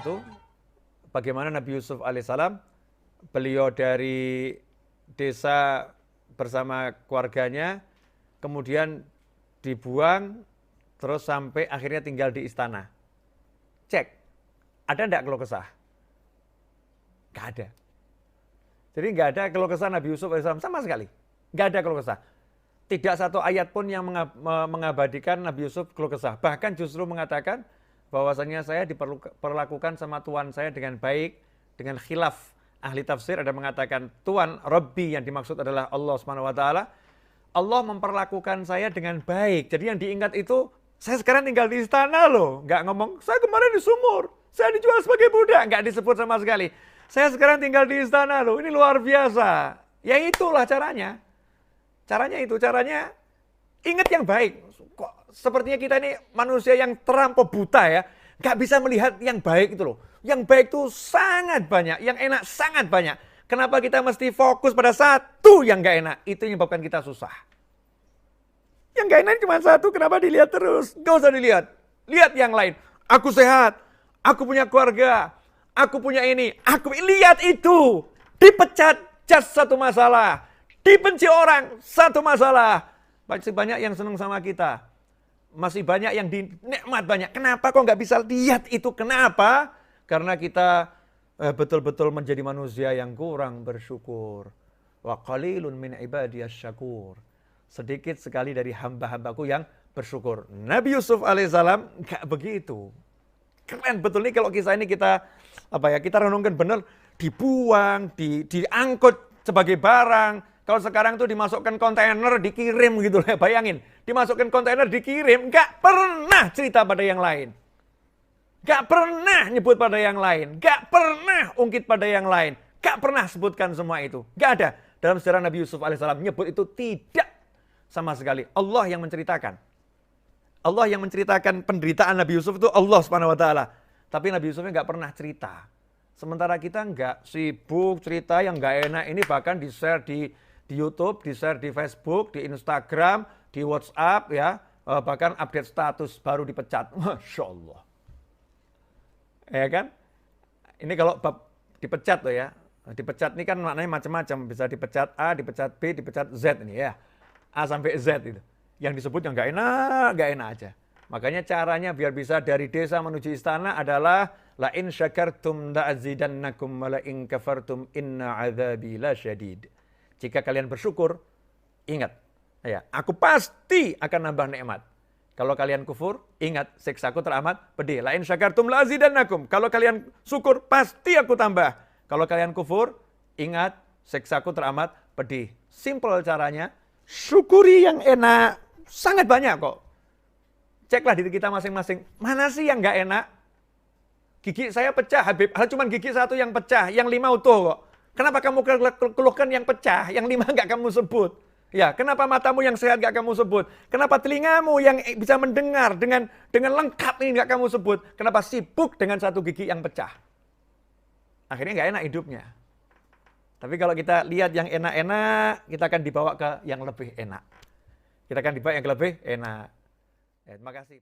itu, bagaimana Nabi Yusuf alaihissalam, beliau dari desa bersama keluarganya, kemudian dibuang, terus sampai akhirnya tinggal di istana. Cek, ada enggak keluh kesah? Nggak ada. Jadi nggak ada keluh kesah Nabi Yusuf alaihissalam sama sekali. Nggak ada keluh kesah. Tidak satu ayat pun yang mengabadikan Nabi Yusuf keluh kesah. Bahkan justru mengatakan bahwasanya saya diperlakukan sama Tuhan saya dengan baik, dengan khilaf. Ahli tafsir ada mengatakan Tuhan Rabbi yang dimaksud adalah Allah Subhanahu wa taala. Allah memperlakukan saya dengan baik. Jadi yang diingat itu saya sekarang tinggal di istana loh. Nggak ngomong saya kemarin di sumur, saya dijual sebagai budak, nggak disebut sama sekali. Saya sekarang tinggal di istana loh. Ini luar biasa. Ya itulah caranya. Caranya ingat yang baik. Kok sepertinya kita ini manusia yang terlampau buta ya. Gak bisa melihat yang baik itu loh. Yang baik itu sangat banyak. Yang enak sangat banyak. Kenapa kita mesti fokus pada satu yang gak enak? Itu yang menyebabkan kita susah. Yang gak enak cuma satu. Kenapa dilihat terus? Gak usah dilihat. Lihat yang lain. Aku sehat. Aku punya keluarga. Aku punya ini. Lihat itu. Dipecat just satu masalah. Dibenci orang, satu masalah. Masih banyak yang senang sama kita. Masih banyak yang dinikmat banyak. Kenapa kok nggak bisa lihat itu? Kenapa? Karena kita betul-betul menjadi manusia yang kurang bersyukur. Wa qalilun min ibadiyas syakur. Sedikit sekali dari hamba-hambaku yang bersyukur. Nabi Yusuf alaihissalam nggak begitu. Keren betul nih kalau kisah ini kita renungkan benar. Dibuang, diangkut sebagai barang. Kalau sekarang tuh dimasukkan kontainer, dikirim gitu lah. Bayangin, dimasukkan kontainer, dikirim. Gak pernah cerita pada yang lain. Gak pernah nyebut pada yang lain. Gak pernah ungkit pada yang lain. Gak pernah sebutkan semua itu. Gak ada. Dalam sejarah Nabi Yusuf alaihissalam nyebut itu tidak sama sekali. Allah yang menceritakan. Allah yang menceritakan penderitaan Nabi Yusuf itu Allah Subhanahu wa taala. Tapi Nabi Yusufnya gak pernah cerita. Sementara kita nggak sibuk cerita yang nggak enak ini, bahkan di-share di YouTube, di-share di Facebook, di Instagram, di WhatsApp ya, bahkan update status baru dipecat. Masya Allah. Ya kan? Ini kalau dipecat tuh ya, dipecat ini kan maknanya macam-macam, bisa dipecat A, dipecat B, dipecat Z ini ya, A sampai Z itu. Yang disebut yang nggak enak aja. Makanya caranya biar bisa dari desa menuju istana adalah la in syakartum la'azidannakum wa la in kafartum inna 'adzabi lasyadid. Jika kalian bersyukur, ingat, ya, aku pasti akan nambah nikmat. Kalau kalian kufur, ingat, siksaku teramat pedih. La in syakartum la'azidannakum. Kalau kalian syukur, pasti aku tambah. Kalau kalian kufur, ingat, siksaku teramat pedih. Simple caranya, syukuri yang enak. Sangat banyak kok. Ceklah diri kita masing-masing. Mana sih yang nggak enak? Gigi saya pecah, Habib. Cuma gigi satu yang pecah, yang 5 utuh kok. Kenapa kamu keluhkan yang pecah, yang 5 nggak kamu sebut? Ya, kenapa matamu yang sehat nggak kamu sebut? Kenapa telingamu yang bisa mendengar dengan lengkap ini nggak kamu sebut? Kenapa sibuk dengan satu gigi yang pecah? Akhirnya nggak enak hidupnya. Tapi kalau kita lihat yang enak-enak, kita akan dibawa ke yang lebih enak. Kita akan dibawa yang lebih enak. Terima kasih.